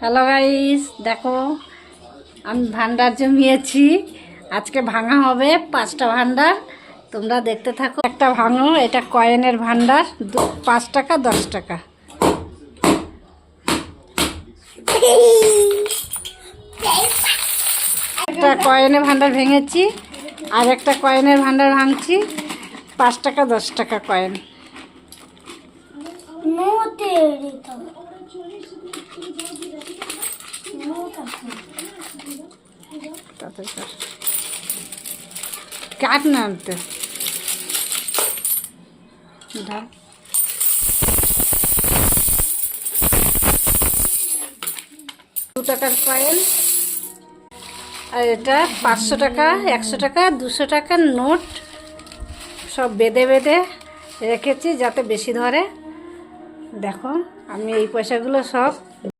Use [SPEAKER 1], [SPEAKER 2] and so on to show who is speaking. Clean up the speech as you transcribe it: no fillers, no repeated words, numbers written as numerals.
[SPEAKER 1] Hello guys, দেখো আমি ভান্ডার জমিয়েছি। আজকে ভাঙা হবে 5টা ভান্ডার। তোমরা দেখতে থাকো। একটা ভাঙো, এটা কয়েনের ভান্ডার, 5 টাকা 10 টাকা। একটা কয়েনের ভান্ডার ভেঙেছি, আর একটা কয়েনের ভান্ডার ভাঙছি। 5 টাকা 10 টাকা কয়েন। কাট না আনতে 2 টাকার কয়েন, আর এটা 500 টাকা, 100 টাকা, 200 টাকার নোট সব বেঁধে বেঁধে রেখেছি যাতে বেশি ধরে। দেখো আমি এই পয়সাগুলো সব